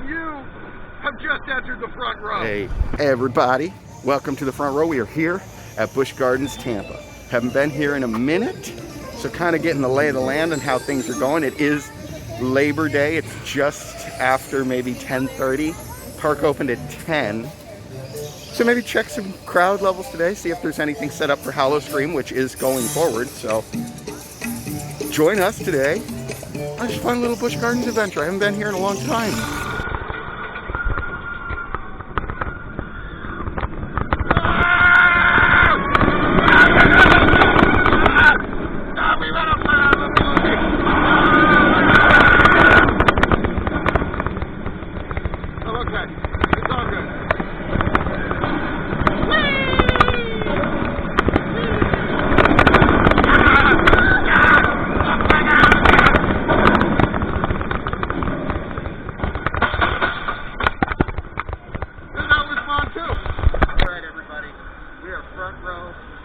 and you have just entered the front row. Hey, everybody. Welcome to the front row. We are here at Busch Gardens Tampa. Haven't been here in a minute, so kind of getting the lay of the land and how things are going. It is Labor Day. It's just after maybe 10:30. Park opened at 10. So maybe check some crowd levels today, see if there's anything set up for Howl-O-Scream, which is going forward. So join us today on this fun little Busch Gardens adventure. I haven't been here in a long time.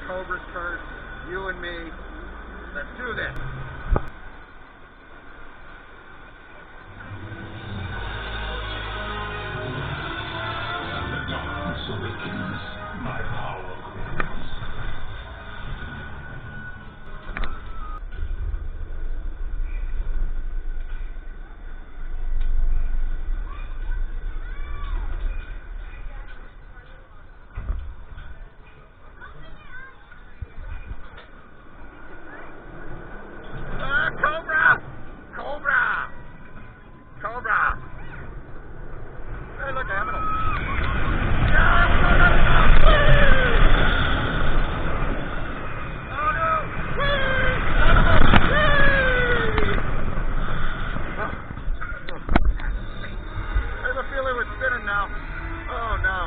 Cobra's curse, you and me. Let's do this. The darkness awakens my holograms. Cobra! Hey, look, animal. Oh, no! I have a feeling we're spinning now. Oh, no.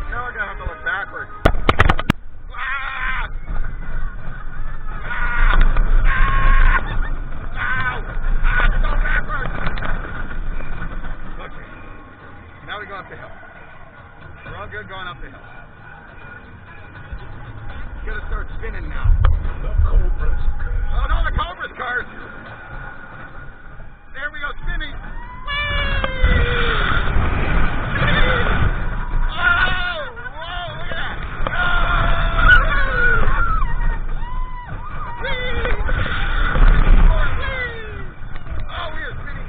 Now we're going to have to look backwards. Now we go up the hill. We're all good going up the hill. It's gonna start spinning now. The Cobra's curse. Oh no, the Cobra's curse! There we go, spinning. Oh! Whoa, look at that! Oh, we are spinning.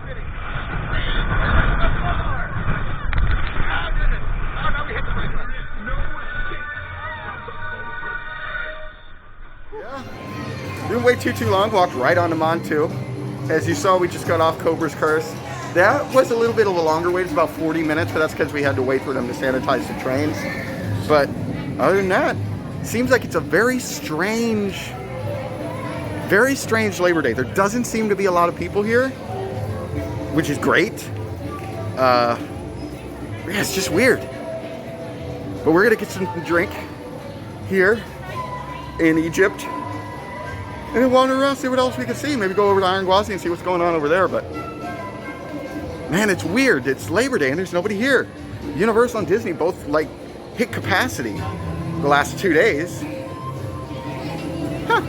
Didn't wait too long, walked right onto Montu. As you saw, we just got off Cobra's Curse. That was a little bit of a longer wait, it's about 40 minutes, but that's because we had to wait for them to sanitize the trains. But other than that, seems like it's a very strange Labor Day. There doesn't seem to be a lot of people here, which is great. Yeah, it's just weird. But we're gonna get some drink here in Egypt. And then wander around, see what else we can see. Maybe go over to Iron Gwazi and see what's going on over there. But man, it's weird. It's Labor Day and there's nobody here. Universal and Disney both like hit capacity the last 2 days. Huh.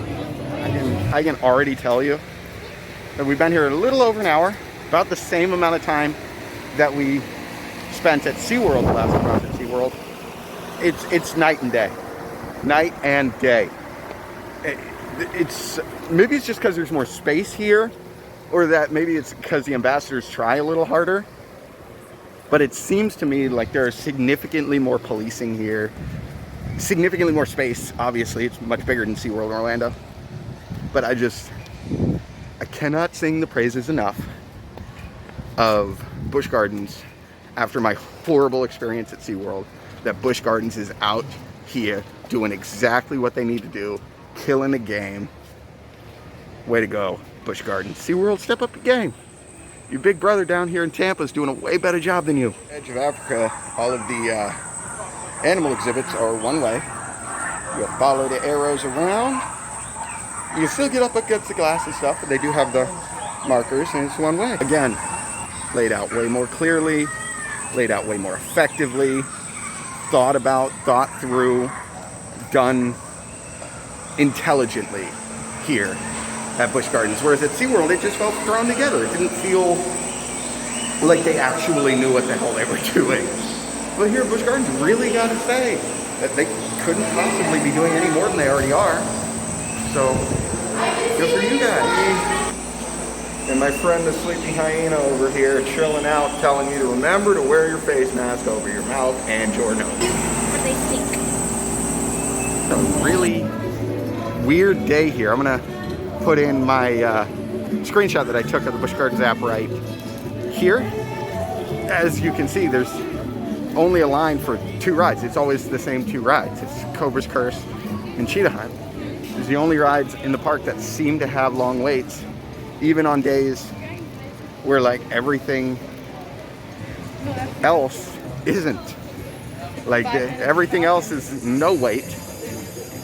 I can already tell you that we've been here a little over an hour, about the same amount of time that we spent at Seaworld the last time I was at Seaworld. It's night and day. Night and day. It's maybe it's just because there's more space here, or that maybe it's because the ambassadors try a little harder. But it seems to me like there are significantly more policing here, significantly more space. Obviously, it's much bigger than SeaWorld Orlando. But I cannot sing the praises enough of Busch Gardens after my horrible experience at SeaWorld. That Busch Gardens is out here doing exactly what they need to do. Killing the game. Way to go, Busch Gardens. SeaWorld, step up your game. Your big brother down here in Tampa is doing a way better job than you. Edge of Africa, all of the animal exhibits are one way. You'll follow the arrows around. You can still get up against the glass and stuff, but they do have the markers, and it's one way. Again, laid out way more clearly, laid out way more effectively, thought about, thought through, done intelligently here at Busch Gardens. Whereas at SeaWorld, it just felt thrown together. It didn't feel like they actually knew what the hell they were doing. But here at Busch Gardens, really gotta say that they couldn't possibly be doing any more than they already are. So, good for you guys. And my friend the sleepy hyena over here chilling out, telling you to remember to wear your face mask over your mouth and your nose. But they stink. A really weird day here. I'm gonna put in my screenshot that I took of the Busch Gardens app right here. As you can see, there's only a line for 2 rides. It's always the same 2 rides. It's Cobra's Curse and Cheetah Hunt. It's the only rides in the park that seem to have long waits, even on days where like everything else isn't. Like everything else is no wait.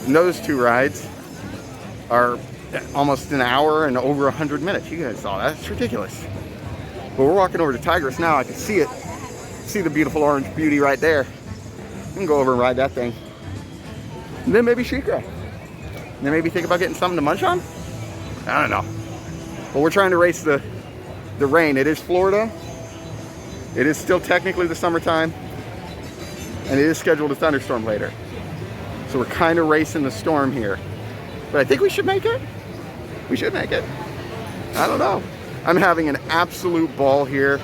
And those 2 rides are almost an hour and over 100 minutes. You guys saw that. It's ridiculous. But we're walking over to Tigress now. I can see it. See the beautiful orange beauty right there. We can go over and ride that thing. And then maybe Sheikah. And then maybe think about getting something to munch on? I don't know. But we're trying to race the rain. It is Florida. It is still technically the summertime. And it is scheduled a thunderstorm later. So we're kind of racing the storm here. But I think we should make it. We should make it. I don't know. I'm having an absolute ball here.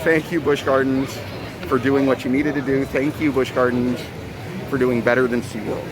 Thank you, Busch Gardens, for doing what you needed to do. Thank you, Busch Gardens, for doing better than Seaworld.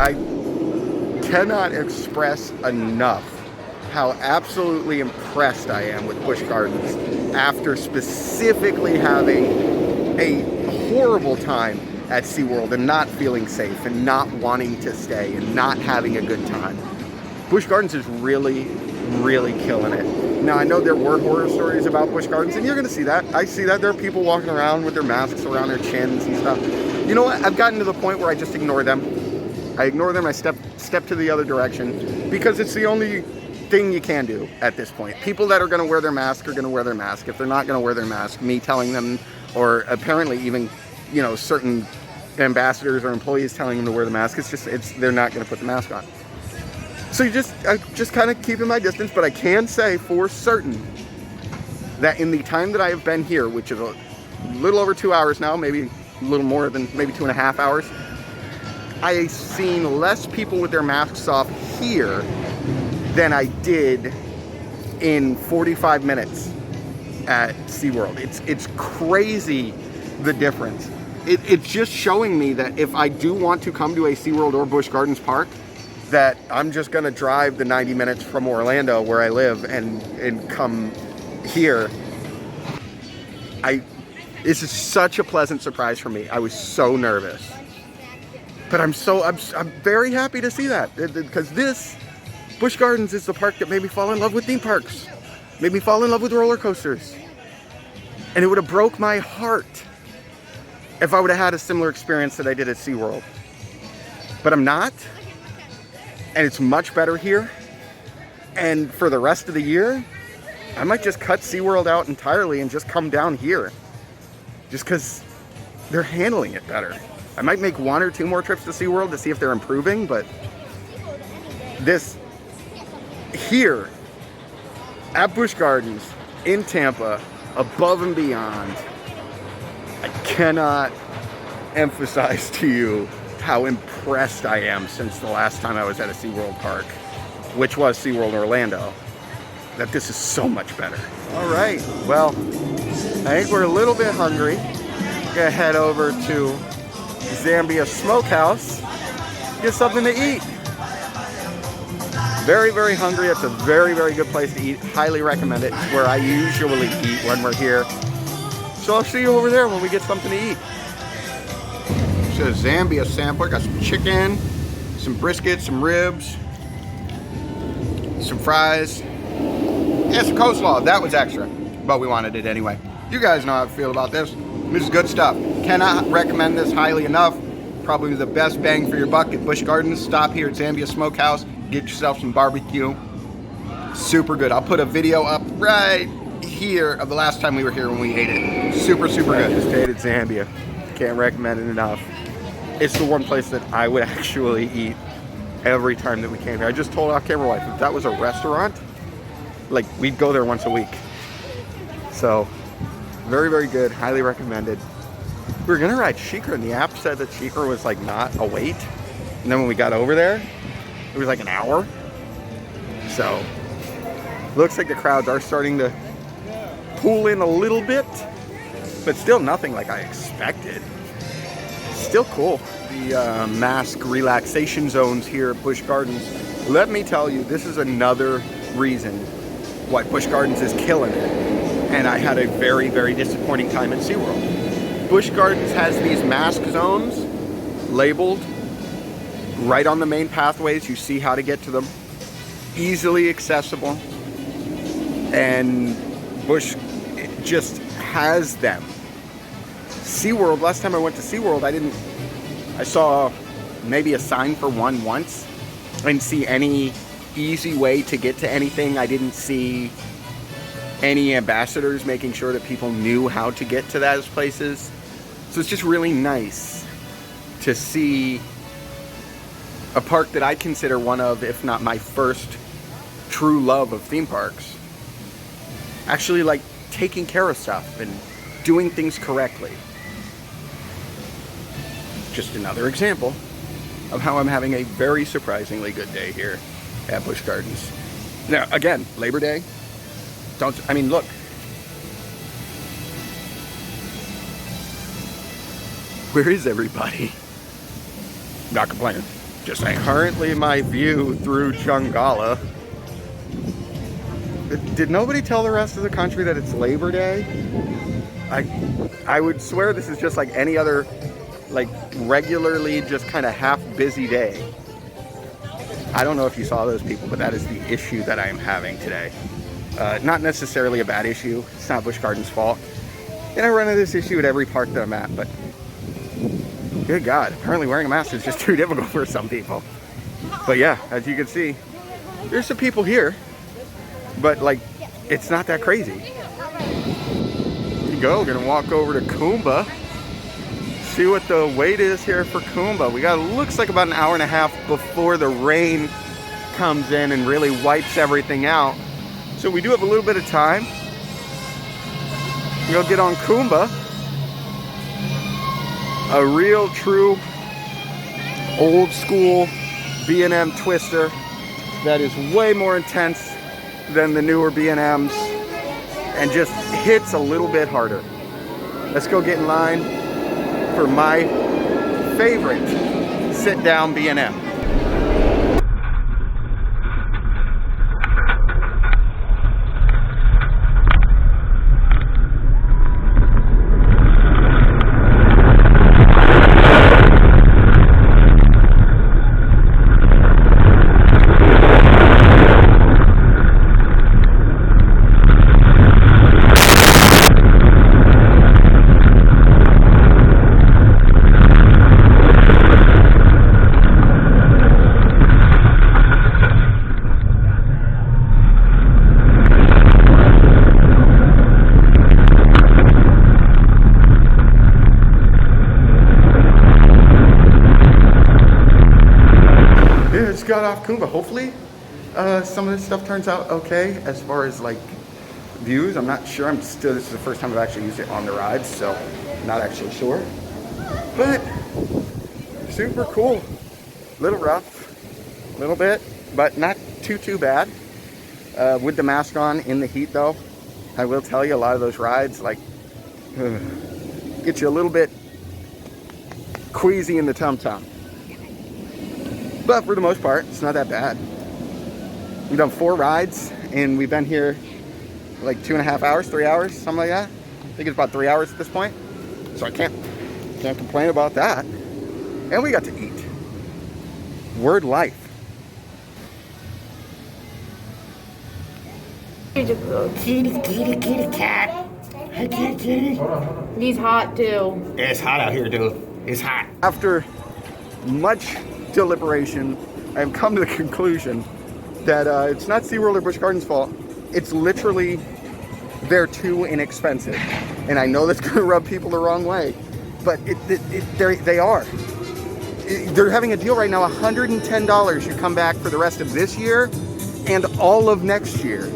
I cannot express enough how absolutely impressed I am with Busch Gardens after specifically having a horrible time at Seaworld and not feeling safe and not wanting to stay and not having a good time. Busch Gardens is really, really killing it. Now, I know there were horror stories about Busch Gardens, and you're going to see that. I see that. There are people walking around with their masks around their chins and stuff. You know what? I've gotten to the point where I just ignore them. I ignore them. I step to the other direction because it's the only thing you can do at this point. People that are going to wear their mask are going to wear their mask. If they're not going to wear their mask, me telling them, or apparently even, you know, certain ambassadors or employees telling them to wear the mask, they're not going to put the mask on. So I just kind of keeping my distance, but I can say for certain that in the time that I have been here, which is a little over 2 hours now, maybe a little more than maybe 2.5 hours, I've seen less people with their masks off here than I did in 45 minutes at SeaWorld. It's crazy the difference. It's just showing me that if I do want to come to a SeaWorld or Busch Gardens park, that I'm just gonna drive the 90 minutes from Orlando where I live and come here. This is such a pleasant surprise for me. I was so nervous. But I'm very happy to see that, because this Busch Gardens is the park that made me fall in love with theme parks, made me fall in love with roller coasters. And it would have broke my heart if I would have had a similar experience that I did at SeaWorld. But I'm not, and it's much better here. And for the rest of the year, I might just cut SeaWorld out entirely and just come down here, just because they're handling it better. I might make 1 or 2 more trips to SeaWorld to see if they're improving, but this here at Busch Gardens in Tampa, above and beyond, I cannot emphasize to you how impressed I am since the last time I was at a SeaWorld park, which was SeaWorld Orlando, that this is so much better. All right, well, I think we're a little bit hungry. We're gonna head over to Zambia Smokehouse, get something to eat. Very, very hungry. It's a very, very good place to eat. Highly recommend it. It's where I usually eat when we're here. So I'll see you over there when we get something to eat. It's a Zambia sampler. Got some chicken, some brisket, some ribs, some fries, and some coleslaw. That was extra, but we wanted it anyway. You guys know how I feel about this. This is good stuff. Cannot recommend this highly enough. Probably the best bang for your buck at Busch Gardens. Stop here at Zambia Smokehouse. Get yourself some barbecue. Super good. I'll put a video up right here of the last time we were here when we ate it. Super, super good. Just ate at Zambia. Can't recommend it enough. It's the one place that I would actually eat every time that we came here. I just told our camera wife if that was a restaurant, like we'd go there once a week. So very, very good. Highly recommended. We were gonna ride Sheikra and the app said that Sheikra was like not a wait. And then when we got over there, it was like an hour. So looks like the crowds are starting to pull in a little bit, but still nothing like I expected. Still cool. The mask relaxation zones here at Busch Gardens. Let me tell you, this is another reason why Busch Gardens is killing it. And I had a very, very disappointing time at Seaworld. Busch Gardens has these mask zones labeled right on the main pathways. You see how to get to them. Easily accessible. And Busch just has them. Seaworld, last time I went to Seaworld, I saw maybe a sign for one once. I didn't see any easy way to get to anything. I didn't see any ambassadors making sure that people knew how to get to those places. So it's just really nice to see a park that I consider one of, if not my first true love of theme parks, actually like taking care of stuff and doing things correctly. Just another example of how I'm having a very surprisingly good day here at Busch Gardens. Now, again, Labor Day. Look. Where is everybody? Not complaining. Just saying. Currently my view through Jungala. Did nobody tell the rest of the country that it's Labor Day? I would swear this is just like any other, like regularly just kind of half busy day. I don't know if you saw those people, but that is the issue that I am having today. Not necessarily a bad issue. It's not Busch Gardens' fault. And I run into this issue at every park that I'm at, but good God, apparently wearing a mask is just too difficult for some people. But yeah, as you can see, there's some people here, but like, it's not that crazy. Here you go, we're gonna walk over to Kumba. See what the wait is here for Kumba. We got, looks like about an hour and a half before the rain comes in and really wipes everything out. So we do have a little bit of time. We'll get on Kumba. A real true old school B&M twister that is way more intense than the newer B&Ms and just hits a little bit harder. Let's go get in line for my favorite sit-down B&M. Got off Kumba. Hopefully some of this stuff turns out okay as far as like views. I'm not sure. This is the first time I've actually used it on the rides, so I'm not actually sure. But super cool. Little rough, a little bit, but not too bad. With the mask on in the heat though, I will tell you a lot of those rides like get you a little bit queasy in the tum-tum. But for the most part, it's not that bad. We've done 4 rides, and we've been here like 2.5 hours, 3 hours, something like that. I think it's about 3 hours at this point. So I can't complain about that. And we got to eat. Word life. Kitty cat. Hey, kitty. He's hot too. It's hot out here, dude. It's hot. After much deliberation, I have come to the conclusion that it's not SeaWorld or Busch Gardens' fault. It's literally they're too inexpensive. And I know that's going to rub people the wrong way, but they are. They're having a deal right now, $110. You come back for the rest of this year and all of next year.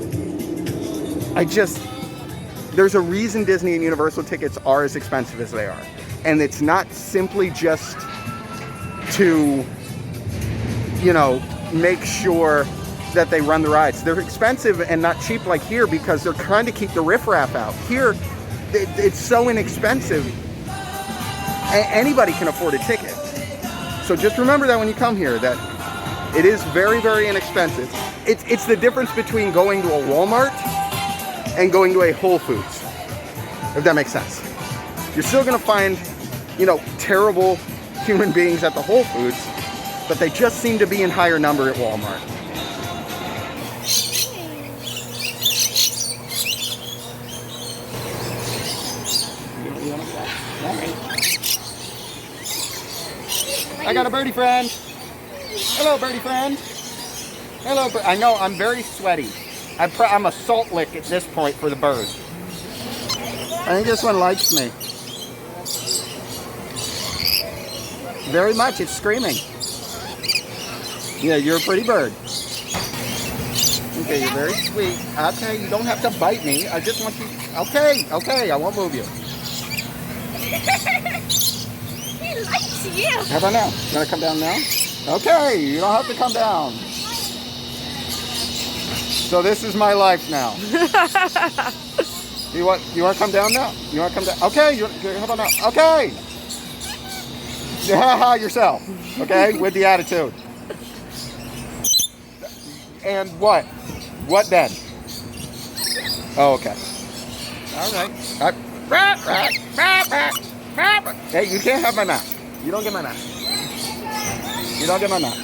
There's a reason Disney and Universal tickets are as expensive as they are. And it's not simply just to, make sure that they run the rides. They're expensive and not cheap like here because they're trying to keep the riffraff out. Here, it's so inexpensive, anybody can afford a ticket. So just remember that when you come here, that it is very, very inexpensive. It's the difference between going to a Walmart and going to a Whole Foods, if that makes sense. You're still gonna find, terrible human beings at the Whole Foods, but they just seem to be in higher number at Walmart. I got a birdie friend. Hello, birdie friend. Hello, I know, I'm very sweaty. I'm a salt lick at this point for the bird. I think this one likes me. Very much, it's screaming. Yeah, you're a pretty bird. Okay, you're very sweet. Okay, you don't have to bite me. I just want you... Okay, I won't move you. He likes you. How about now? You want to come down now? Okay, you don't have to come down. So this is my life now. You want to come down now? You want to come down? Okay, how about now? Okay. Yeah, yourself. Okay, with the attitude. And what? What then? Oh, okay. All right. Hey, you can't have my mouth. You don't get my mouth. You don't get my mouth.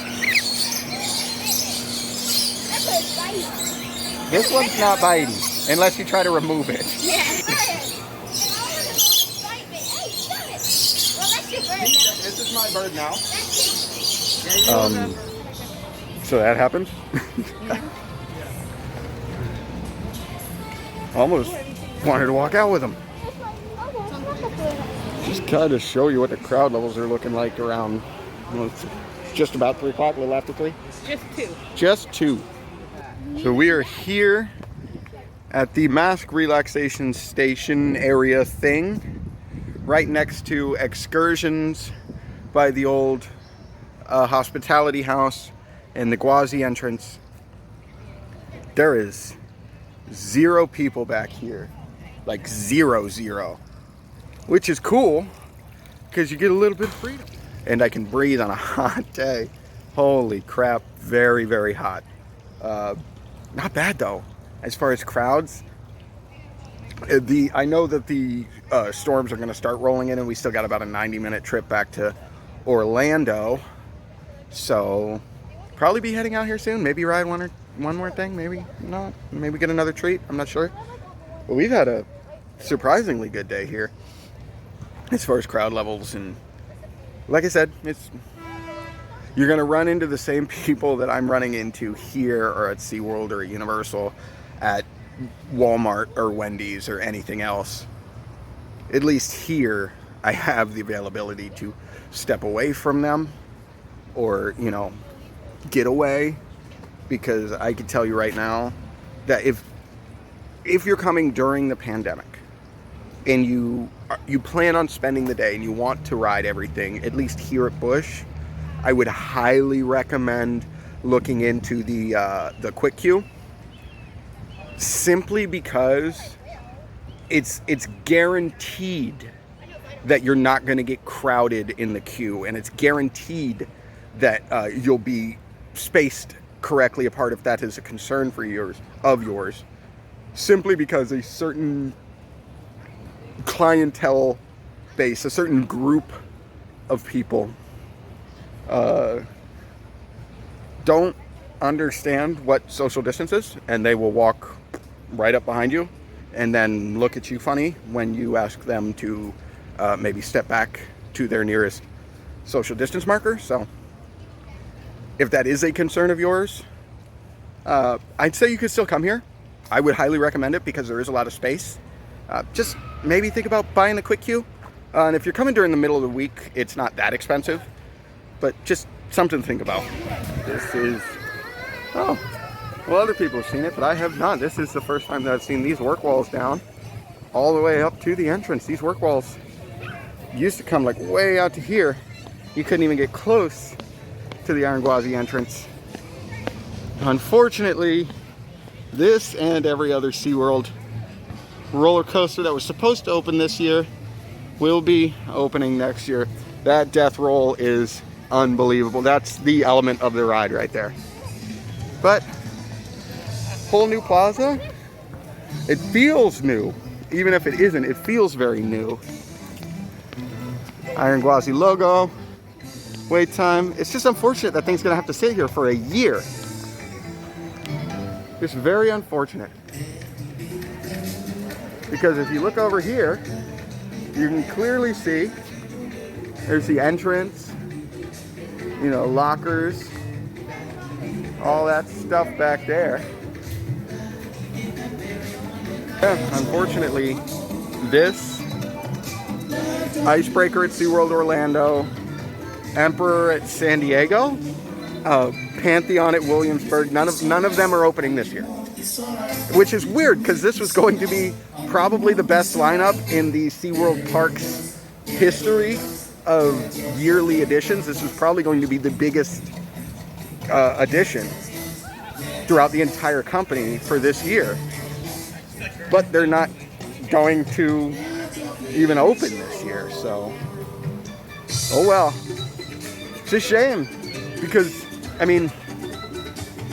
This one's not biting, unless you try to remove it. Yeah. This is my bird now. So that happened. Almost wanted to walk out with him. Just kind of show you what the crowd levels are looking like around. It's just about 3 o'clock, a little after 3. Just 2. So we are here at the mask relaxation station area thing, right next to excursions by the old hospitality house and the Gwazi entrance. There is 0 people back here, like 0, which is cool because you get a little bit of freedom. And I can breathe on a hot day. Holy crap, very, very hot. Not bad though, as far as crowds. I know that the storms are going to start rolling in, and we still got about a 90-minute trip back to Orlando. So probably be heading out here soon. Maybe ride one more thing. Maybe not. Maybe get another treat. I'm not sure. But we've had a surprisingly good day here as far as crowd levels, and like I said, you're going to run into the same people that I'm running into here or at SeaWorld or at Universal, at Walmart or Wendy's or anything else. At least here, I have the availability to step away from them or, get away, because I can tell you right now that if you're coming during the pandemic and you plan on spending the day and you want to ride everything, at least here at Busch, I would highly recommend looking into the quick queue, simply because it's guaranteed that you're not going to get crowded in the queue, and it's guaranteed that you'll be spaced correctly apart if that is a concern for yours, simply because a certain clientele base, a certain group of people don't understand what social distance is, and they will walk right up behind you and then look at you funny when you ask them to maybe step back to their nearest social distance marker. So if that is a concern of yours, I'd say you could still come here. I would highly recommend it because there is a lot of space. Just maybe think about buying the quick queue. And if you're coming during the middle of the week, it's not that expensive, but just something to think about. This is, oh, well, other people have seen it, but I have not. This is the first time that I've seen these work walls down all the way up to the entrance. These work walls used to come like way out to here. You couldn't even get close to the Iron Gwazi entrance. Unfortunately, this and every other Seaworld roller coaster that was supposed to open this year will be opening next year. That death roll is unbelievable. That's the element of the ride right there. But whole new plaza, it feels new. Even if it isn't, it feels very new. Iron Gwazi logo, wait time. It's just unfortunate that thing's gonna have to sit here for a year. It's very unfortunate. Because if you look over here, you can clearly see there's the entrance, you know, lockers, all that stuff back there. Yeah, unfortunately, this Icebreaker at SeaWorld Orlando, Emperor at San Diego, Pantheon at Williamsburg, none of them are opening this year. Which is weird, because this was going to be probably the best lineup in the SeaWorld Park's history of yearly editions. This was probably going to be the biggest addition throughout the entire company for this year. But they're not going to even open this year, so oh well. It's a shame, because I mean,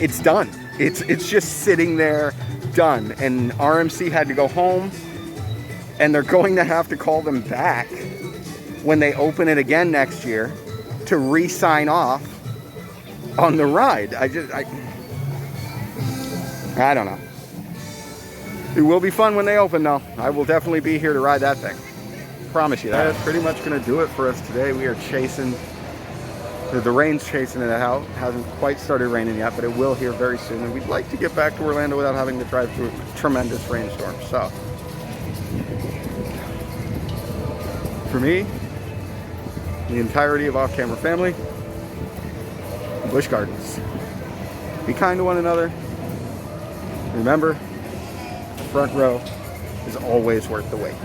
it's done. It's just sitting there, done. And RMC had to go home, and they're going to have to call them back when they open it again next year to re-sign off on the ride. I don't know. It will be fun when they open, though. I will definitely be here to ride that thing. Promise you that. That's pretty much going to do it for us today. We are chasing. The rain's chasing it out. It hasn't quite started raining yet, but it will here very soon. And we'd like to get back to Orlando without having to drive through a tremendous rainstorm. So, for me, the entirety of Off Camera family, Busch Gardens. Be kind to one another. Remember, the front row is always worth the wait.